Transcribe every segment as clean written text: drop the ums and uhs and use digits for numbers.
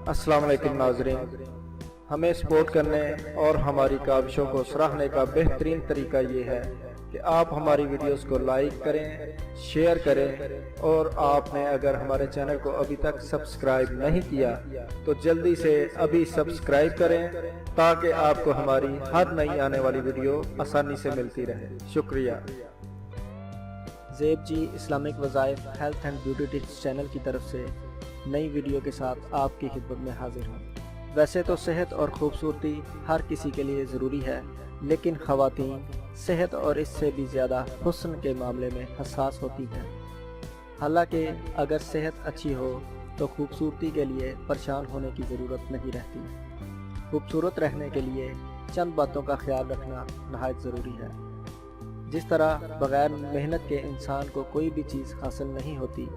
अस्सलाम वालेकुम नाज़रीन, हमें सपोर्ट करने और हमारी काविशों को सराहने का बेहतरीन तरीका ये है कि आप हमारी वीडियोस को लाइक करें, शेयर करें और आपने अगर हमारे चैनल को अभी तक सब्सक्राइब नहीं किया तो जल्दी से अभी सब्सक्राइब करें ताकि आपको हमारी हर नई आने वाली वीडियो आसानी से मिलती रहे। शुक्रिया। ज़ेब जी इस्लामिक वज़ाइफ health and beauty tips channel की तरफ से नई वीडियो के साथ आपकी खिदमत में हाजिर हूँ। वैसे तो सेहत और खूबसूरती हर किसी के लिए ज़रूरी है, लेकिन ख़वातीन सेहत और इससे भी ज़्यादा हुस्न के मामले में हसास होती हैं। हालांकि अगर सेहत अच्छी हो तो खूबसूरती के लिए परेशान होने की ज़रूरत नहीं रहती। खूबसूरत रहने के लिए चंद बातों का ख्याल रखना नहायत ज़रूरी है। जिस तरह बग़ैर मेहनत के इंसान को कोई भी चीज़ हासिल नहीं होती,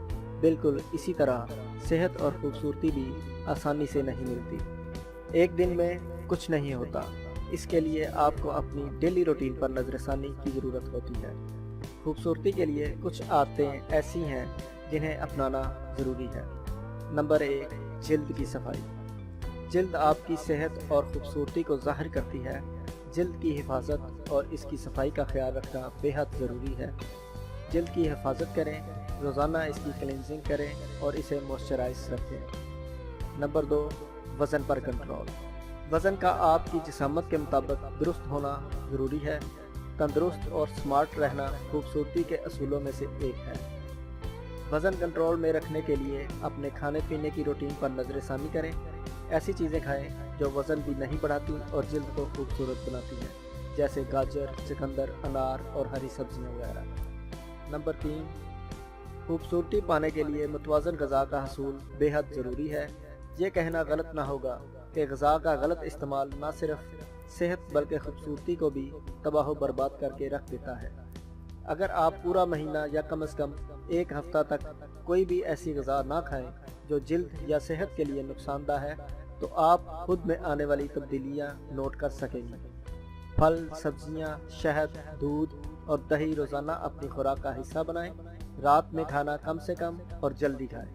बिल्कुल इसी तरह सेहत और खूबसूरती भी आसानी से नहीं मिलती। एक दिन में कुछ नहीं होता, इसके लिए आपको अपनी डेली रूटीन पर नज़रसानी की ज़रूरत होती है। खूबसूरती के लिए कुछ आदतें ऐसी हैं जिन्हें अपनाना ज़रूरी है। नंबर 1, जिल्द की सफाई। जिल्द आपकी सेहत और खूबसूरती को ज़ाहिर करती है। जिल्द की हिफाजत और इसकी सफाई का ख्याल रखना बेहद ज़रूरी है। जिल्द की हिफाजत करें, रोज़ाना इसकी क्लिनजिंग करें और इसे मॉइस्चराइज रखें। नंबर 2, वज़न पर कंट्रोल। वज़न का आपकी जिस्मात के मुताबिक दुरुस्त होना ज़रूरी है। तंदुरुस्त और स्मार्ट रहना खूबसूरती के असूलों में से एक है। वज़न कंट्रोल में रखने के लिए अपने खाने पीने की रूटीन पर नज़रसानी करें। ऐसी चीज़ें खाएं जो वज़न भी नहीं बढ़ाती और जिल्द को खूबसूरत बनाती हैं, जैसे गाजर, चुकंदर, अनार और हरी सब्जियां वगैरह। नंबर 3, खूबसूरती पाने के लिए मुतवाज़न ग़िज़ा का हसूल बेहद ज़रूरी है। ये कहना गलत ना होगा कि ग़िज़ा का गलत इस्तेमाल न सिर्फ सेहत बल्कि खूबसूरती को भी तबाह व बर्बाद करके रख देता है। अगर आप पूरा महीना या कम से कम एक हफ्ता तक कोई भी ऐसी ग़िज़ा ना खाएं जो जिल्द या सेहत के लिए नुकसानदा है, तो आप खुद में आने वाली तब्दीलियां नोट कर सकेंगे। फल, सब्जियां, शहद, दूध और दही रोज़ाना अपनी खुराक का हिस्सा बनाएं। रात में खाना कम से कम और जल्दी खाएं।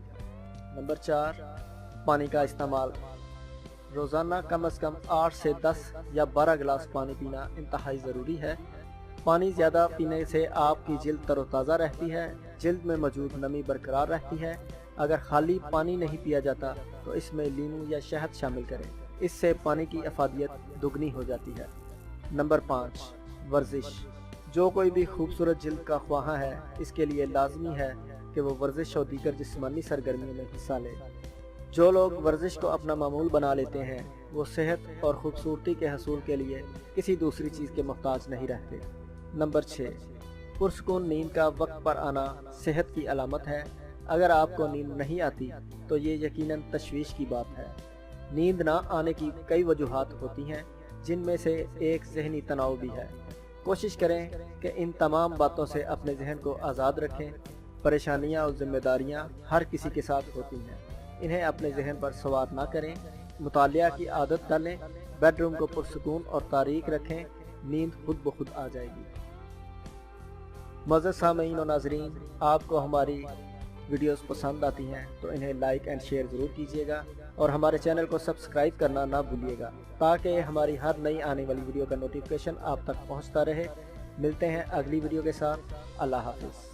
नंबर 4, पानी का इस्तेमाल। रोज़ाना कम से कम 8 से 10 या 12 गिलास पानी पीना इंतहाई ज़रूरी है। पानी ज़्यादा पीने से आपकी जिल्द तरोताज़ा रहती है, जिल्द में मौजूद नमी बरकरार रहती है। अगर खाली पानी नहीं पिया जाता तो इसमें लीमू या शहद शामिल करें, इससे पानी की अफादियत दुगनी हो जाती है। नंबर 5, वर्जिश। जो कोई भी खूबसूरत जिल्द का ख्वाहा है, इसके लिए लाजमी है कि वो वर्जिश और दीगर जिस्मानी सरगर्मियों में हिस्सा ले। जो लोग वर्जिश को अपना मामूल बना लेते हैं, वो सेहत और खूबसूरती के हसूल के लिए किसी दूसरी चीज़ के मोहताज नहीं रहते। नंबर 6, पुरसकून नींद का वक्त पर आना सेहत की अलामत है। अगर आपको नींद नहीं आती तो ये यकीनन तशवीश की बात है। नींद ना आने की कई वजूहात होती हैं, जिनमें से एक ज़हनी तनाव भी है। कोशिश करें कि इन तमाम बातों से अपने जहन को आज़ाद रखें। परेशानियां और जिम्मेदारियां हर किसी के साथ होती हैं, इन्हें अपने जहन पर सवार ना करें। मुतालिया की आदत डालें, बेडरूम को पुरसकून और तारीक रखें, नींद खुद ब खुद आ जाएगी। मज़ीद सामीन और नाज़रीन, आपको हमारी वीडियोस पसंद आती हैं तो इन्हें लाइक एंड शेयर ज़रूर कीजिएगा और हमारे चैनल को सब्सक्राइब करना ना भूलिएगा ताकि हमारी हर नई आने वाली वीडियो का नोटिफिकेशन आप तक पहुंचता रहे। मिलते हैं अगली वीडियो के साथ। अल्लाह हाफ़िज़।